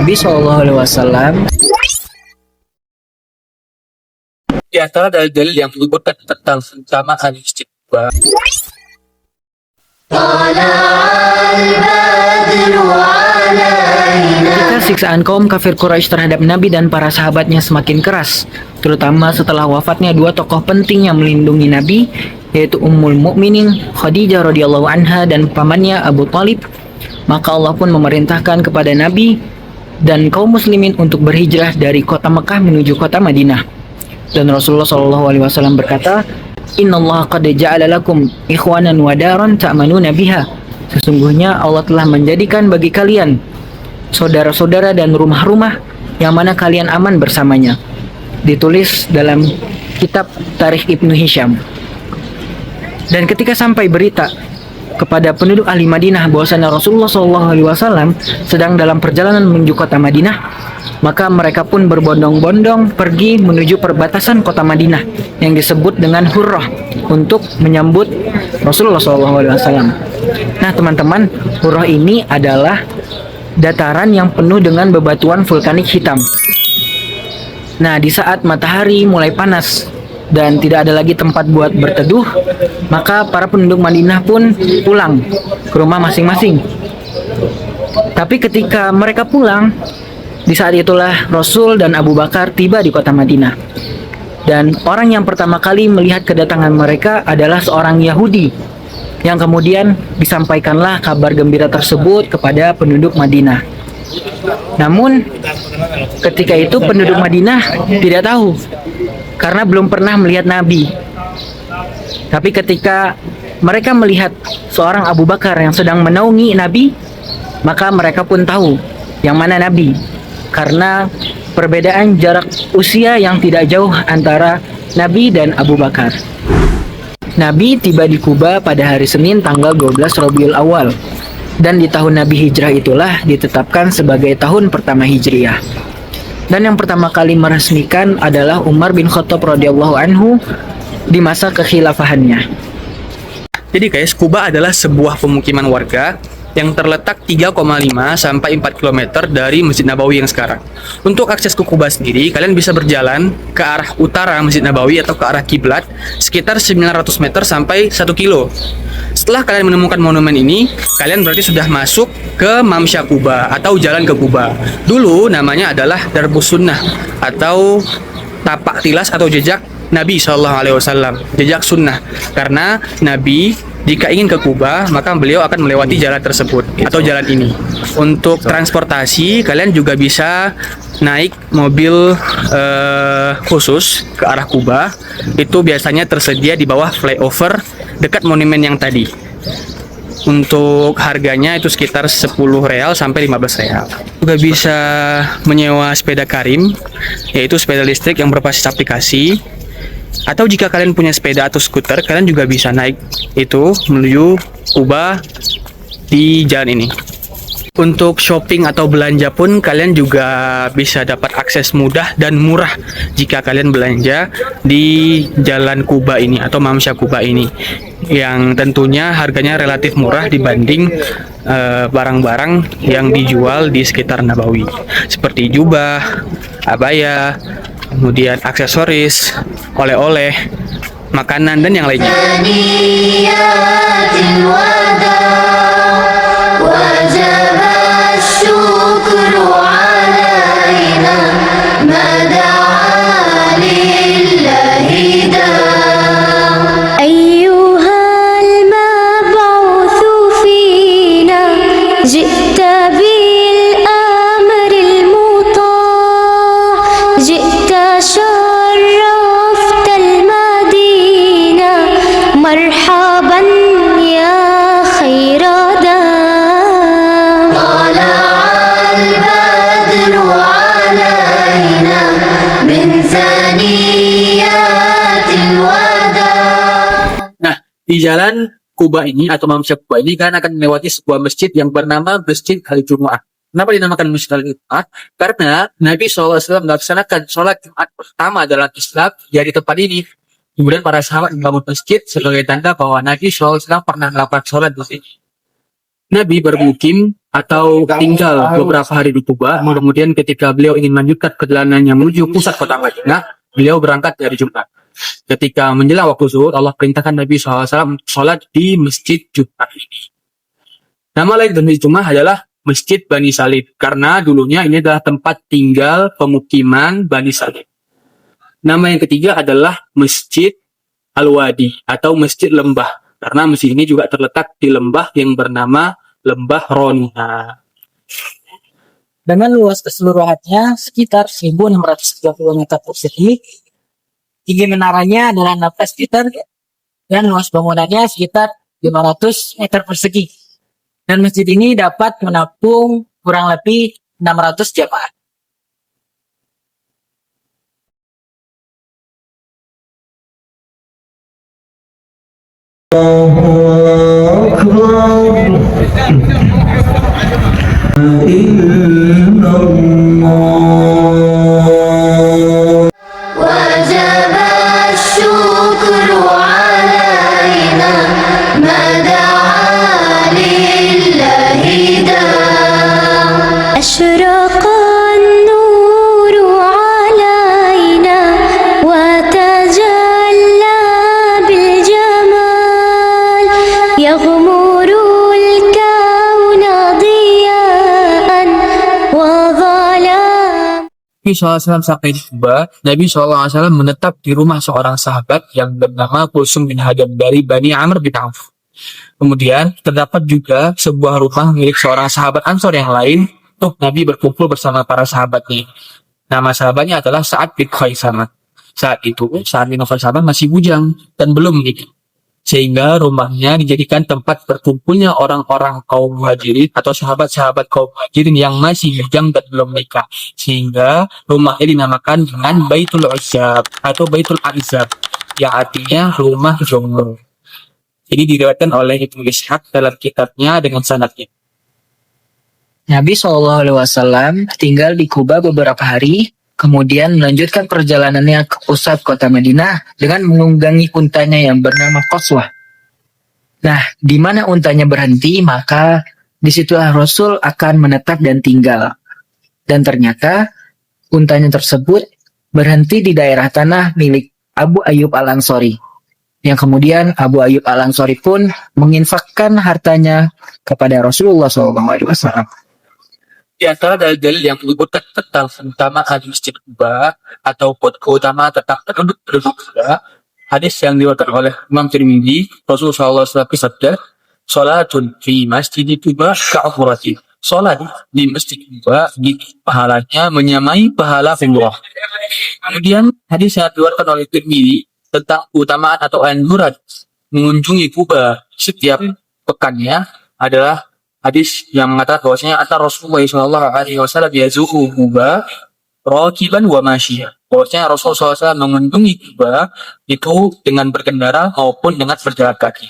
Nabi SAW. Di antara dalil-dalil yang menyebutkan tentang keutamaan masjid Quba, ketika siksaan kaum kafir Quraisy terhadap Nabi dan para sahabatnya semakin keras, terutama setelah wafatnya dua tokoh penting yang melindungi Nabi, yaitu Ummul Mukminin Khadijah radhiyallahu anha dan pamannya Abu Thalib, maka Allah pun memerintahkan kepada Nabi dan kaum muslimin untuk berhijrah dari kota Mekah menuju kota Madinah. Dan Rasulullah SAW berkata, Innallaha qad ja'ala lakum ikhwanan wa daran ta'manuna biha. Sesungguhnya Allah telah menjadikan bagi kalian saudara-saudara dan rumah-rumah yang mana kalian aman bersamanya. Ditulis dalam kitab Tarikh Ibnu Hisham. Dan ketika sampai berita kepada penduduk ahli Madinah bahwasanya Rasulullah SAW sedang dalam perjalanan menuju kota Madinah, maka mereka pun berbondong-bondong pergi menuju perbatasan kota Madinah yang disebut dengan Hurrah untuk menyambut Rasulullah SAW. Nah teman-teman, Hurrah ini adalah dataran yang penuh dengan bebatuan vulkanik hitam. Nah di saat matahari mulai panas dan tidak ada lagi tempat buat berteduh, maka para penduduk Madinah pun pulang ke rumah masing-masing. Tapi ketika mereka pulang, di saat itulah Rasul dan Abu Bakar tiba di kota Madinah. Dan orang yang pertama kali melihat kedatangan mereka adalah seorang Yahudi, yang kemudian disampaikanlah kabar gembira tersebut kepada penduduk Madinah. Namun ketika itu penduduk Madinah tidak tahu, karena belum pernah melihat Nabi. Tapi ketika mereka melihat seorang Abu Bakar yang sedang menaungi Nabi, maka mereka pun tahu yang mana Nabi, karena perbedaan jarak usia yang tidak jauh antara Nabi dan Abu Bakar. Nabi tiba di Kuba pada hari Senin tanggal 12 Rabiul Awal, dan di tahun Nabi Hijrah itulah ditetapkan sebagai tahun pertama Hijriah. Dan yang pertama kali meresmikan adalah Umar bin Khattab radhiyallahu anhu di masa kekhilafahannya. Jadi guys, Kuba adalah sebuah pemukiman warga yang terletak 3,5 sampai 4 km dari Masjid Nabawi yang sekarang. Untuk akses ke Kuba sendiri, kalian bisa berjalan ke arah utara Masjid Nabawi atau ke arah kiblat sekitar 900 meter sampai 1 kilo. Setelah kalian menemukan monumen ini, kalian berarti sudah masuk ke Mamsya Kuba atau jalan ke Kuba. Dulu namanya adalah Darbus Sunnah atau tapak tilas atau jejak Nabi SAW, jejak sunnah. Karena Nabi jika ingin ke Kuba, maka beliau akan melewati jalan tersebut atau jalan ini. Untuk transportasi, kalian juga bisa naik mobil khusus ke arah Kuba. Itu biasanya tersedia di bawah flyover dekat monumen yang tadi. Untuk harganya itu sekitar 10 real sampai 15 real. Juga bisa menyewa sepeda Karim, yaitu sepeda listrik yang berbasis aplikasi. Atau jika kalian punya sepeda atau skuter, kalian juga bisa naik itu menuju Kuba di jalan ini. Untuk shopping atau belanja pun kalian juga bisa dapat akses mudah dan murah jika kalian belanja di Jalan Kuba ini atau Mamsya Kuba ini, yang tentunya harganya relatif murah dibanding barang-barang yang dijual di sekitar Nabawi seperti jubah, abaya, kemudian aksesoris, oleh-oleh, makanan dan yang lainnya. Di jalan Kuba ini atau Mamsya Kuba ini kan akan melewati sebuah masjid yang bernama Masjid Al Jumu'ah. Kenapa dinamakan Masjid Al Jumu'ah? Karena Nabi SAW melaksanakan sholat Jumat pertama dalam Islam ya di tempat ini. Kemudian para sahabat membangun masjid sebagai tanda bahwa Nabi SAW pernah melakukan sholat di sini. Nabi bermukim atau tinggal beberapa hari di Kuba. Kemudian ketika beliau ingin melanjutkan perjalanannya menuju pusat kota Madinah, beliau berangkat dari Jumat. Ketika menjelang waktu zuhur, Allah perintahkan Nabi SAW sholat di Masjid Jumat ini. Nama lain dari Masjid Jumat adalah Masjid Bani Salim, karena dulunya ini adalah tempat tinggal pemukiman Bani Salim. Nama yang ketiga adalah Masjid Al-Wadi atau Masjid Lembah, karena masjid ini juga terletak di lembah yang bernama Lembah Roniha. Dengan luas keseluruhannya sekitar 1.630 meter persegi, tinggi menaranya adalah 16 meter, dan luas bangunannya sekitar 500 meter persegi. Dan masjid ini dapat menampung kurang lebih 600 jamaah. وجب الشكر علينا ما دعا لله داع أشرق النور علينا وتجلى بالجمال يغمر الكون ضياء وظلام. Nabi SAW sampai di Kuba, Nabi SAW menetap di rumah seorang sahabat yang bernama Kulsum bin Hadam dari Bani Amr bin Auf. Kemudian terdapat juga sebuah rumah milik seorang sahabat Ansor yang lain untuk Nabi berkumpul bersama para sahabatnya. Nama sahabatnya adalah Sa'ad bin Khaisamah. Saat itu, Sa'ad bin Khaisamah masih bujang dan belum menikah. Sehingga rumahnya dijadikan tempat berkumpulnya orang-orang kaum muhajirin atau sahabat-sahabat kaum muhajirin yang masih bujang dan belum menikah. Sehingga rumahnya dinamakan dengan Baitul Uzzab atau Baitul Azzab, yang artinya rumah jomblo. Ini diriwayatkan oleh Ibnu Ishaq dalam kitabnya dengan sanadnya. Nabi SAW tinggal di Kuba beberapa hari, kemudian melanjutkan perjalanannya ke pusat kota Madinah dengan menunggangi untanya yang bernama Qaswah. Nah, di mana untanya berhenti, maka disitulah Rasul akan menetap dan tinggal. Dan ternyata untanya tersebut berhenti di daerah tanah milik Abu Ayyub Al-Ansori. Yang kemudian Abu Ayyub Al-Ansori pun menginfakkan hartanya kepada Rasulullah SAW. Di antara dalil-dalil yang menyebutkan tentang keutamaan Masjid Kuba ataupun keutamaan tentang penduduk Kuba, hadis yang diriwayatkan oleh Imam Tirmidzi, Rasulullah SAW bersabda, "Salatun fi Masjid Kuba ka'umratin." Salat di Masjid Kuba pahalanya menyamai pahala umrah. Kemudian hadis yang diriwayatkan oleh Tirmidzi tentang keutamaan atau anjuran mengunjungi Kuba setiap pekannya adalah hadis yang mengatakan bahwasanya antara Rasulullah SAW yazuru Kuba rakiban wa masyiah. Bahwasanya Rasulullah SAW mengunjungi Kuba itu dengan berkendara maupun dengan berjalan kaki.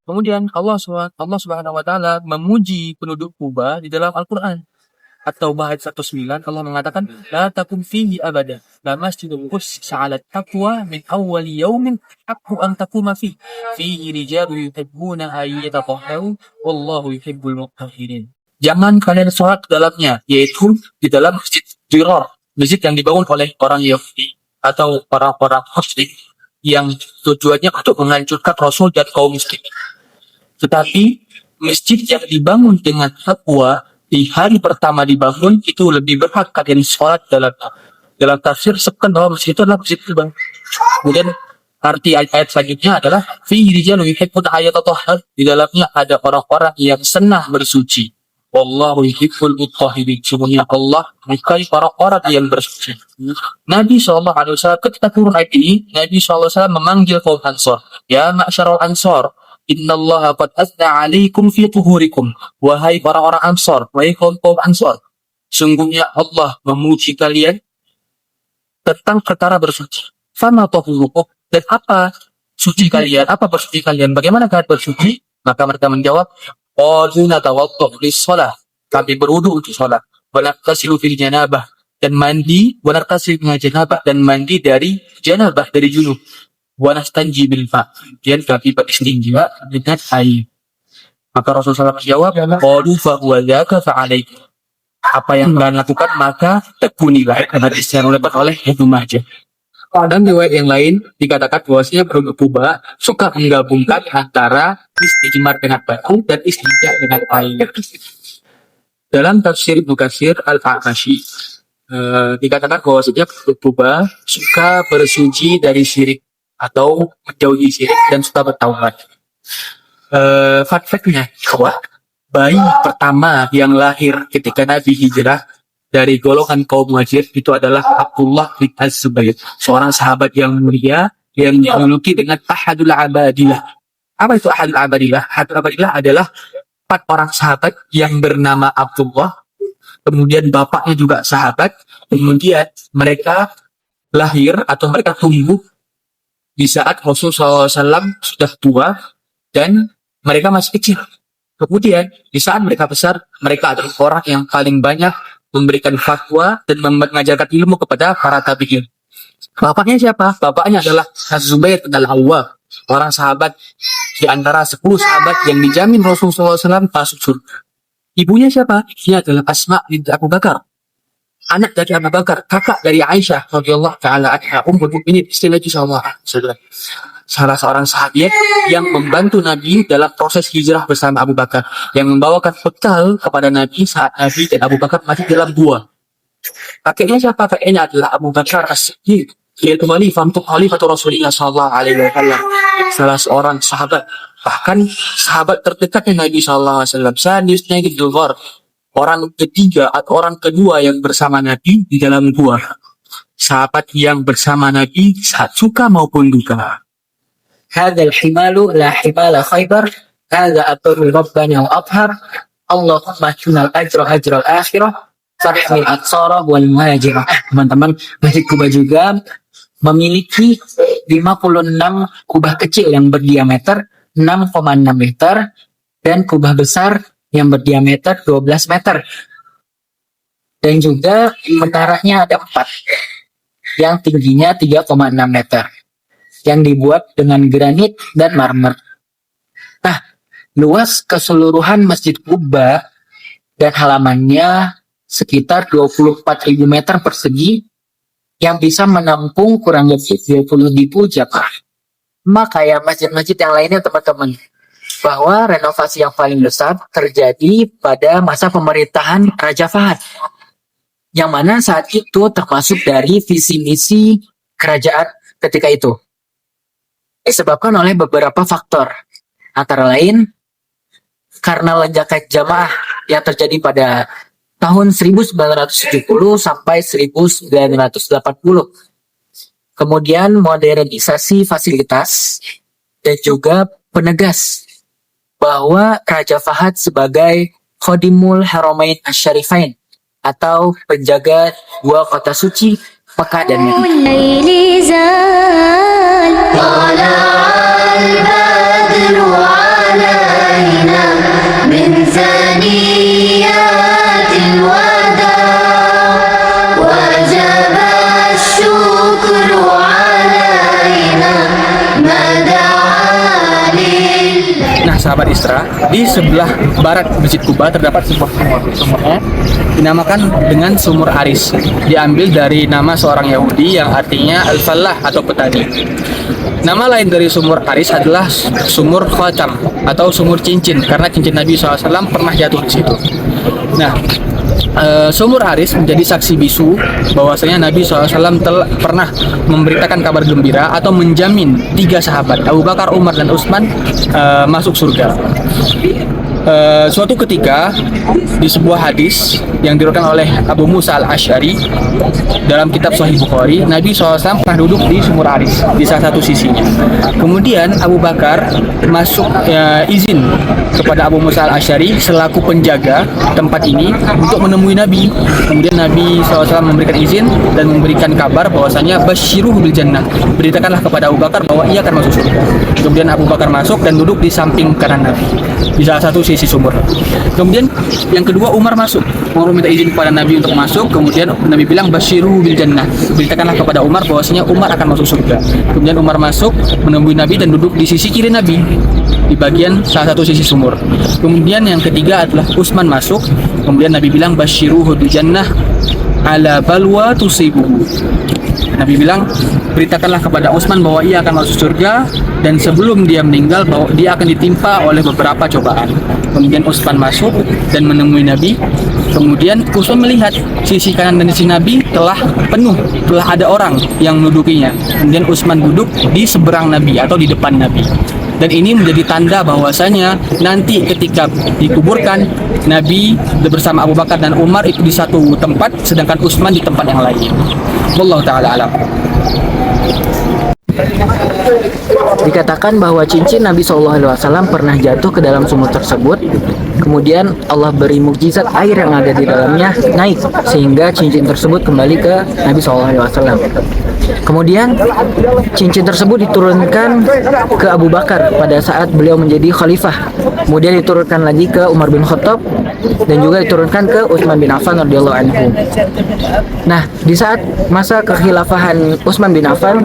Kemudian Allah Subhanahu wa taala memuji penduduk Kuba di dalam Al-Qur'an. At-Taubah ayat 109, Allah mengatakan la takum fihi abada la masjidun ussisa 'ala taqwa min awwali yaumin haqqu an taquma fihi rijalun yuhibbuna an yatatahharu wallahu yuhibbul mutahhirin. Jangan kalian sholat di dalamnya, yaitu di dalam masjid Dirar, masjid yang dibangun oleh orang Yahudi atau orang-orang musyrik yang tujuannya untuk menghancurkan Rasul dan kaum muslimin. Tetapi masjid yang dibangun dengan takwa di hari pertama dibangun itu lebih berhak kalian sholat dalam tafsir sebutkan bahwa masjid itu adalah masjid Kuba. Kemudian arti ayat selanjutnya adalah fi rijalun yuhibbuna ayyatatahhar, di dalamnya ada orang-orang yang senang bersuci. Wallahu yuhibbul mutahhirin, sesungguhnya Allah menyukai orang-orang yang bersuci. Nabi SAW ketika turun ayat ini, Nabi SAW memanggil kaum Ansor, ya ma'syaral Ansor, innallaha qad azna alaikum fi tuhurikum. Wahai orang-orang Ansor, wahai kaum Ansor, sungguhnya Allah memuji kalian tentang perkara bersuci. Fama tahurukum, dan apa suci kalian, apa bersuci kalian, bagaimana kalian bersuci? Maka mereka menjawab, qalu natawaddu lis-shalah, kami berwudu untuk salat, wa naghtasilu fil janabah, dan mandi, wa naghtasilu min janabah, dan mandi dari janabah, dari junub, wa nastanji bil ma', dan kami beristinja dengan air. Maka Rasulullah SAW menjawab, qalu fa huwa dzaka fa alaik. Apa yang kalian lakukan maka tekunilah. Hadis yang dilakukan oleh Ibnu Majah. Dan riwayat yang lain dikatakan bahwasanya penduduk Kuba suka menggabungkan antara istijmar dengan batu dan istinja dengan air. Dalam tafsir Ibnu Katsir Al-A'mashi dikatakan bahwasanya penduduk Kuba suka bersuci dari syirik atau menjauhi syirik dan suka bertaubat. Fun fact-nya, bayi pertama yang lahir ketika Nabi hijrah dari golongan kaum Muhajir itu adalah Abdullah bin Az-Zubair, seorang sahabat yang mulia yang dijuluki dengan Ahadul Abadillah. Apa itu Ahadul Abadillah? Ahadul Abadillah adalah 4 orang sahabat yang bernama Abdullah, kemudian bapaknya juga sahabat, kemudian mereka lahir atau mereka tumbuh di saat Rasulullah SAW sudah tua dan mereka masih kecil. Kemudian di saat mereka besar, mereka adalah orang yang paling banyak memberikan fatwa dan mengajarkan ilmu kepada para tabi'in. Bapaknya siapa? Bapaknya adalah Az-Zubair bin Al-Awwam, orang sahabat di antara 10 sahabat yang dijamin Rasulullah SAW masuk surga. Ibunya siapa? Dia adalah Asma binti Abu Bakar, anak dari Abu Bakar, kakak dari Aisyah radhiyallahu taala anha, ummul mukminin, istri Nabi sallallahu alaihi wasallam. Salah seorang sahabat yang membantu Nabi dalam proses hijrah bersama Abu Bakar, yang membawakan bekal kepada Nabi saat Nabi dan Abu Bakar masih dalam gua. Kakeknya siapa? Kakeknya adalah Abu Bakar As-Siddiq, yaitu Khalifatu Rasulullah sallallahu alaihi wasallam, salah seorang sahabat, bahkan sahabat terdekatnya Nabi sallallahu alaihi wasallam, Saniyusnya Ghar, orang ketiga atau orang kedua yang bersama Nabi di dalam gua. Sahabat yang bersama Nabi saat suka maupun duka. هذا الحمال لا حمال خيبر هذا أطر ربنا وأطهر اللهم اجعلنا الأجر أجر الآخرة فرحم الأنصار والمهاجرة. Teman-teman, Masjid Kuba juga memiliki 56 kubah kecil yang berdiameter 6,6 meter dan kubah besar yang berdiameter 12 meter. Dan juga menaranya ada 4 yang tingginya 3,6 meter. Yang dibuat dengan granit dan marmer. Nah, luas keseluruhan Masjid Kuba dan halamannya sekitar 24.000 meter persegi yang bisa menampung kurang lebih 20.000 jamaah. Maka ya masjid-masjid yang lainnya teman-teman, bahwa renovasi yang paling besar terjadi pada masa pemerintahan Raja Fahad, yang mana saat itu termasuk dari visi misi kerajaan ketika itu. Disebabkan oleh beberapa faktor, antara lain karena lonjakan jamaah yang terjadi pada tahun 1970 sampai 1980. Kemudian modernisasi fasilitas dan juga penegas bahwa Raja Fahad sebagai Khodimul Haramain Asy-Syarifain atau penjaga dua kota suci Mekah dan Madinah. الليل زال طلع البدر علينا من ثنيات الوداع وجب الشكر علينا ما دعا لله. Nah, sahabat Isra, di sebelah barat Masjid Kuba terdapat sebuah sumur. Sumurnya dinamakan dengan Sumur Aris. Diambil dari nama seorang Yahudi yang artinya Al-Fallah atau petani. Nama lain dari Sumur Aris adalah Sumur Khatam atau Sumur Cincin, karena cincin Nabi SAW pernah jatuh di situ. Nah, Sumur Aris menjadi saksi bisu bahwasanya Nabi SAW pernah memberitakan kabar gembira atau menjamin 3 sahabat, Abu Bakar, Umar, dan Utsman masuk surga. Suatu ketika di sebuah hadis yang diriwayatkan oleh Abu Musa Al-Asy'ari dalam kitab Sahih Bukhari, Nabi SAW pernah duduk di Sumur Aris di salah satu sisinya. Kemudian Abu Bakar masuk izin kepada Abu Musa Al-Asy'ari selaku penjaga tempat ini untuk menemui Nabi. Kemudian Nabi SAW memberikan izin dan memberikan kabar bahwasanya basyiruhu bil jannah, beritakanlah kepada Abu Bakar bahwa ia akan masuk surga. Kemudian Abu Bakar masuk dan duduk di samping kanan Nabi. Di salah satu sisi sisi sumur. Kemudian yang kedua Umar masuk. Umar minta izin kepada Nabi untuk masuk. Kemudian Nabi bilang basyiru bil jannah. Beritakanlah kepada Umar bahwasanya Umar akan masuk surga. Kemudian Umar masuk menemui Nabi dan duduk di sisi kiri Nabi di bagian salah satu sisi sumur. Kemudian yang ketiga adalah Utsman masuk. Kemudian Nabi bilang basyiruhu bil jannah ala balwa tusibuhu. Nabi bilang, beritakanlah kepada Utsman bahwa ia akan masuk surga dan sebelum dia meninggal bahwa dia akan ditimpa oleh beberapa cobaan. Kemudian Utsman masuk dan menemui Nabi. Kemudian Utsman melihat sisi kanan dan sisi Nabi telah penuh, telah ada orang yang mendudukinya. Kemudian Utsman duduk di seberang Nabi atau di depan Nabi. Dan ini menjadi tanda bahwasanya nanti ketika dikuburkan, Nabi bersama Abu Bakar dan Umar itu di satu tempat, sedangkan Utsman di tempat yang lain. Wallahu ta'ala alam. Dikatakan bahwa cincin Nabi SAW pernah jatuh ke dalam sumur tersebut. Kemudian Allah beri mukjizat air yang ada di dalamnya naik sehingga cincin tersebut kembali ke Nabi SAW. Kemudian cincin tersebut diturunkan ke Abu Bakar pada saat beliau menjadi khalifah. Kemudian diturunkan lagi ke Umar bin Khattab dan juga diturunkan ke Utsman bin Affan radhiyallahu anhu. Nah, di saat masa kekhilafahan Utsman bin Affan,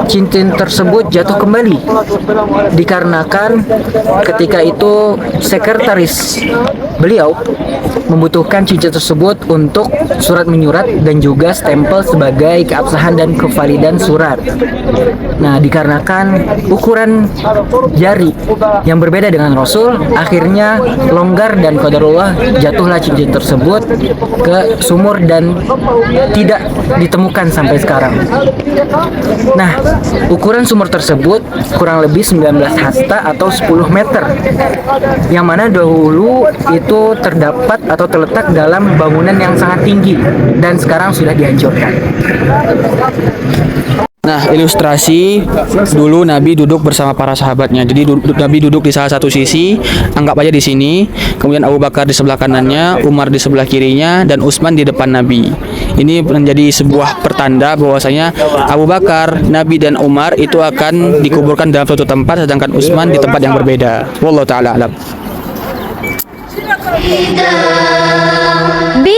cincin tersebut jatuh kembali dikarenakan ketika itu sekretaris beliau membutuhkan cincin tersebut untuk surat menyurat dan juga stempel sebagai keabsahan dan kevalidan surat. Nah, dikarenakan ukuran jari yang berbeda dengan Rasul, akhirnya longgar dan qadarullah jatuhlah cincin tersebut ke sumur dan tidak ditemukan sampai sekarang. Nah, ukuran sumur tersebut kurang lebih 19 hasta atau 10 meter, yang mana dahulu itu terdapat atau terletak dalam bangunan yang sangat tinggi dan sekarang sudah dihancurkan. Nah, ilustrasi dulu Nabi duduk bersama para sahabatnya. Jadi Nabi duduk di salah satu sisi, anggap aja di sini. Kemudian Abu Bakar di sebelah kanannya, Umar di sebelah kirinya, dan Utsman di depan Nabi. Ini menjadi sebuah pertanda bahwasanya Abu Bakar, Nabi dan Umar itu akan dikuburkan dalam suatu tempat, sedangkan Utsman di tempat yang berbeda. Wallahu taala alam. Bi